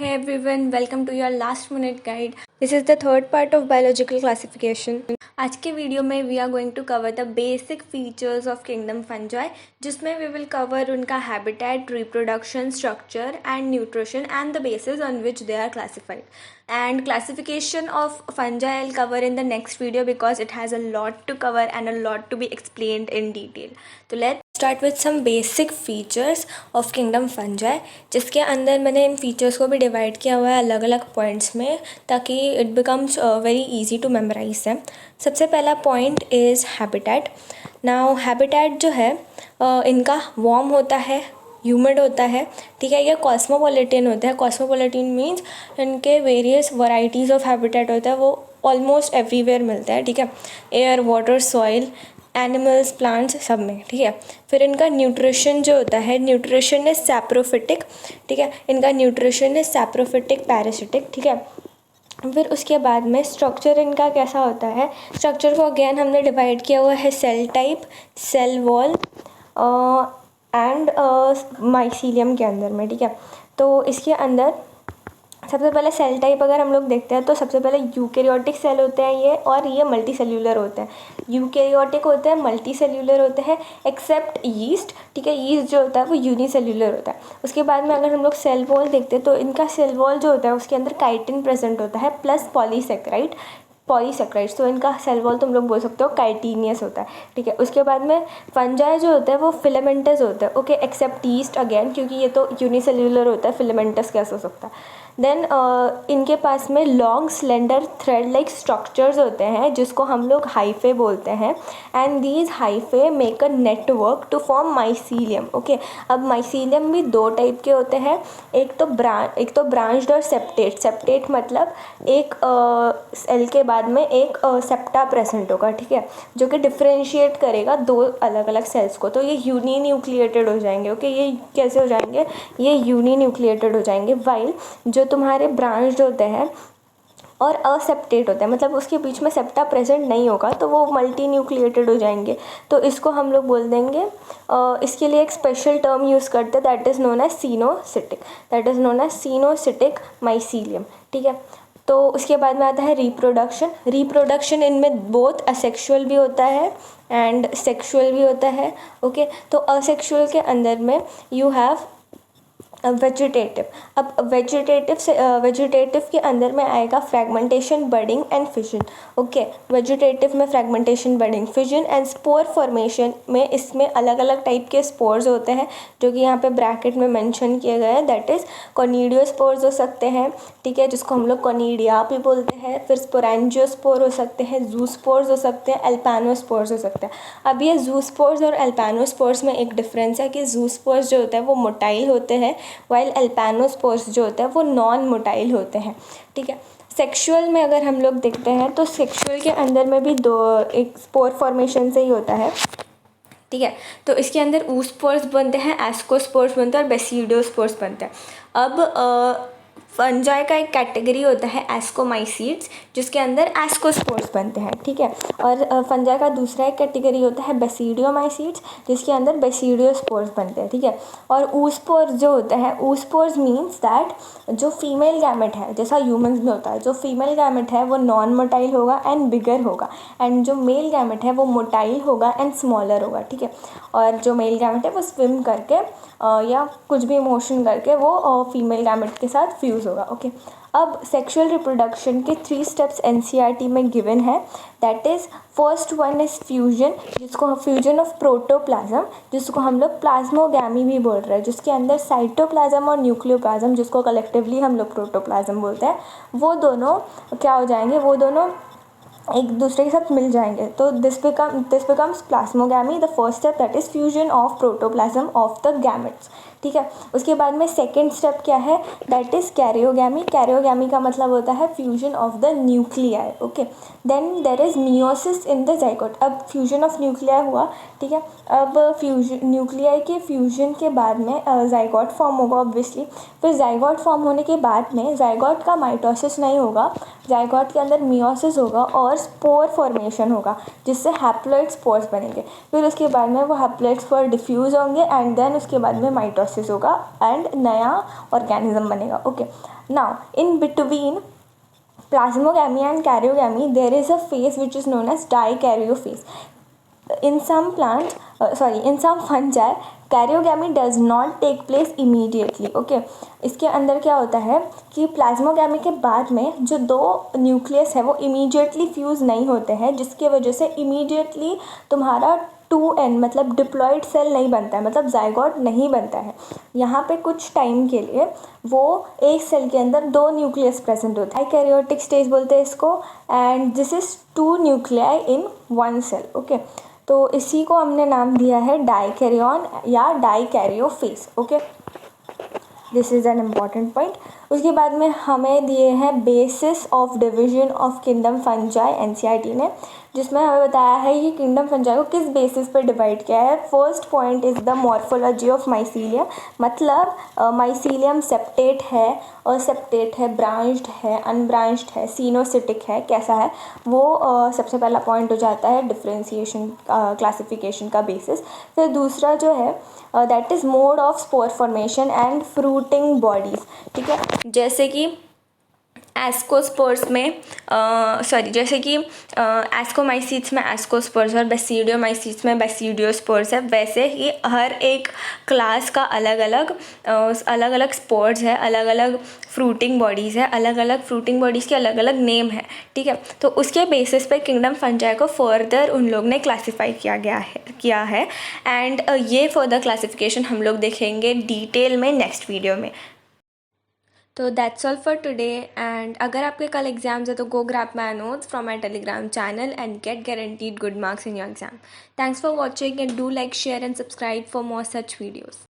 Hey everyone, welcome to your last minute guide. This is the third part of biological classification. आज के video में we are going to cover the basic features of kingdom fungi, जिसमें we will cover उनका habitat, reproduction, structure and nutrition and the basis on which they are classified. And classification of fungi I'll cover in the next video because it has a lot to cover and a lot to be explained in detail. So let's start with some basic features of kingdom fungi, जिसके अंदर मैंने इन features को भी divide किया हुआ है अलग अलग पॉइंट्स में ताकि it becomes very easy to memorize them. सबसे पहला point is habitat. Now habitat जो है इनका वार्म होता है, ह्यूमिड होता है, ठीक है. ये कॉस्मोपॉलिटन होता है. कॉस्मोपॉलिटन मीन्स इनके वेरियस वैरायटीज़ ऑफ हैबिटेट होता है, वो ऑलमोस्ट एवरीवेयर मिलता है, ठीक है. Air, water, soil, animals, plants, सब में, ठीक है. फिर इनका न्यूट्रिशन जो होता है, न्यूट्रिशन इज सैप्रोफिटिक, ठीक है. इनका न्यूट्रिशन इज सैप्रोफिटिक पैरासिटिक, ठीक है. फिर उसके बाद में स्ट्रक्चर इनका कैसा होता है. स्ट्रक्चर को अगेन हमने डिवाइड किया हुआ है cell type, cell wall and mycelium के अंदर में, ठीक है. तो इसके अंदर सबसे पहले सेल टाइप अगर हम लोग देखते हैं तो सबसे पहले यूकैरियोटिक सेल होते हैं ये, और ये मल्टी सेल्यूलर होते हैं. यूकैरियोटिक होते हैं, मल्टी सेल्यूलर होते हैं एक्सेप्ट यीस्ट, ठीक है. यीस्ट जो होता है वो यूनिसेल्यूलर होता है. उसके बाद में अगर हम लोग सेल वॉल देखते हैं तो इनका सेल वॉल जो होता है उसके अंदर काइटिन प्रेजेंट होता है प्लस पॉलीसेक्राइड. तो इनका सेल वॉल तुम लोग बोल सकते हो काइटिनियस होता है, ठीक है. उसके बाद में फंजाई जो होता है वो फिलामेंटस होता है, ओके, एक्सेप्ट यीस्ट अगेन, क्योंकि ये तो यूनिसेल्यूलर होता है, फिलामेंटस कैसे हो सकता है. देन इनके पास में long slender thread like structures होते हैं जिसको हम लोग हाइफे बोलते हैं. And these hyphae make a network to form mycelium, okay. अब माइसीलियम भी दो टाइप के होते हैं, एक तो ब्रांच्ड और सेप्टेट. सेप्टेट मतलब एक सेल के बाद में एक सेप्टा प्रेजेंट होगा, ठीक है, जो कि डिफ्रेंशिएट करेगा दो अलग अलग सेल्स को. तो ये यूनिन्यूक्लिएटेड हो जाएंगे, ओके. ये कैसे हो जाएंगे, ये यूनिन्यूक्लिएटेड हो जाएंगे. वाइल जो तुम्हारे ब्रांच्ड होते हैं और असेप्टेट होता है, मतलब उसके बीच में सेप्टा प्रेजेंट नहीं होगा, तो वो मल्टी न्यूक्लिएटेड हो जाएंगे. तो इसको हम लोग बोल देंगे, इसके लिए एक स्पेशल टर्म यूज़ करते हैं, that is known as coenocytic mycelium, ठीक है. तो उसके बाद में आता है रिप्रोडक्शन इनमें बोथ असेक्सुअल भी होता है एंड सेक्सुअल भी होता है, ओके. तो असेक्सुअल के अंदर में यू हैव वेजिटेटिव. अब वेजिटेटिव के अंदर में आएगा fragmentation, budding and fission, okay. Vegetative में fragmentation, budding, fission and spore formation में इसमें अलग अलग टाइप के स्पोर्स होते हैं जो कि यहाँ पे ब्रैकेट में मेंशन किए गए हैं. दैट इज़ कोनिडियोस्पोर्स हो सकते हैं, ठीक है, जिसको हम लोग कोनिडिया भी बोलते हैं. फिर स्पोरेंजियोस्पोर हो सकते हैं, जूस्पोर्स हो सकते हैं, एल्पानोस्पोर्स हो सकते हैं. अब ये जूस्पोर्स और एल्पानोस्पोर्स में एक डिफरेंस है कि जूस्पोर्स जो होता है वो मोटाइल होते हैं, वाइल एल्पानोस्पोर्स जो होता है वो नॉन मोटाइल होते हैं, ठीक है. सेक्सुअल में अगर हम लोग देखते हैं तो सेक्सुअल के अंदर में भी एक स्पोर फॉर्मेशन से ही होता है, ठीक है. तो इसके अंदर ऊस्पोर्स बनते हैं, एस्कोस्पोर्स बनते हैं और बेसिडियोस्पोर्स बनते हैं. अब फंजाई का एक कैटेगरी होता है एस्कोमाइसीड्स, जिसके अंदर एस्कोस्पोर्स बनते हैं, ठीक है. और फंजाई का दूसरा एक कैटेगरी होता है बेसिडियोमाइसीड्स, जिसके अंदर बेसिडियोस्पोर्स बनते हैं, ठीक है. और ऊस्पोर्स जो होता है, ऊस्पोर्स मीन्स दैट जो फीमेल गैमेट है, जैसा ह्यूमंस में होता है, जो फीमेल गैमेट है वो नॉन मोटाइल होगा एंड बिगर होगा, एंड जो मेल गैमेट है वो मोटाइल होगा एंड स्मॉलर होगा, ठीक है. और जो मेल गैमेट है वो स्विम करके या कुछ भी मोशन करके वो फीमेल गैमेट के साथ फ्यूज़ होगा, ओके. अब सेक्सुअल रिप्रोडक्शन के 3 स्टेप्स एनसीईआरटी में गिवन है. That is first one is fusion, जिसको फ्यूजन ऑफ प्रोटोप्लाज्म, जिसको हम लोग प्लाज्मोगैमी भी बोल रहे हैं, जिसके अंदर साइटोप्लाज्म और न्यूक्लियोप्लाज्म, जिसको कलेक्टिवली हम लोग प्रोटोप्लाज्म बोलते हैं, वो दोनों क्या हो जाएंगे, वो दोनों एक दूसरे के साथ मिल जाएंगे. तो this becomes plasmogamy, the first step, that is fusion of protoplasm of the gametes, ठीक है. उसके बाद में सेकेंड स्टेप क्या है, दैट इज़ कैरियोगैमी. कैरियोगैमी का मतलब होता है fusion of the nuclei, okay. Then there is meiosis in the zygote. अब फ्यूजन ऑफ न्यूक्लियाई हुआ, ठीक है. अब फ्यूजन न्यूक्लियाई के फ्यूजन के बाद में जाइगोट फॉर्म होगा ऑब्वियसली. फिर जाइगोट फॉर्म होने के बाद में जाइगोट का माइटोसिस नहीं होगा, जाइगोट के अंदर मियोसिस होगा और स्पोर फॉर्मेशन होगा, जिससे हैप्लॉइड स्पोर्स बनेंगे. फिर उसके बाद में वो हैप्लॉइड स्पोर डिफ्यूज़ होंगे एंड देन उसके बाद में माइटोसिस मेटामॉर्फोसिस होगा एंड नया ऑर्गेनिज्म बनेगा. Okay, now in between plasmogamy and karyogamy there is a phase which is known as dikaryo phase. In some plants, in some fungi, karyogamy does not take place immediately. Okay, इसके अंदर क्या होता है कि plasmogamy के बाद में जो दो न्यूक्लियस है वो इमीडिएटली फ्यूज़ नहीं होते हैं, जिसकी वजह से इमीडिएटली तुम्हारा 2n मतलब डिप्लॉयड सेल नहीं बनता है, मतलब जाइगोट नहीं बनता है. यहाँ पे कुछ टाइम के लिए वो एक सेल के अंदर दो न्यूक्लियस प्रेजेंट होता है. डाइकैरियोटिक स्टेज बोलते हैं इसको, and this is 2 nuclei in 1 cell. Okay, तो इसी को हमने नाम दिया है डाइकैरियन या dikaryo phase. Okay, this is an important point. उसके बाद में हमें दिए हैं basis of division of kingdom fungi NCERT ने, जिसमें हमें बताया है कि किंगडम फंजाई को किस बेसिस पर डिवाइड किया है. First point is the morphology of mycelium, मतलब माइसीलियम सेप्टेट है, असेप्टेट है, ब्रांच्ड है, अनब्रांच्ड है, सिनोसिटिक है, कैसा है वो सबसे पहला पॉइंट हो जाता है डिफ्रेंसिएशन क्लासिफिकेशन का बेसिस. फिर दूसरा जो है that is mode of spore formation and fruiting bodies. ठीक है, जैसे कि एस्कोस्पोर्स में जैसे कि एस्कोमाइसीट्स में एस्कोस्पोर्स और बेसिडियोमाइसीट्स में बेसिडियोस्पोर्स है, वैसे ही हर एक क्लास का अलग अलग स्पोर्स है, अलग अलग फ्रूटिंग बॉडीज़ है, अलग अलग फ्रूटिंग बॉडीज़ के अलग अलग नेम है. ठीक है, तो उसके बेसिस पे किंगडम फंजाई को फर्दर उन लोग ने क्लासीफाई किया है एंड ये फर्दर क्लासिफिकेशन हम लोग देखेंगे डिटेल में नेक्स्ट वीडियो में. तो that's all for today, and अगर आपके कल एग्जाम्स है तो go grab my notes from my Telegram channel and get guaranteed good marks in your exam. Thanks for watching and do like, share and subscribe for more such videos.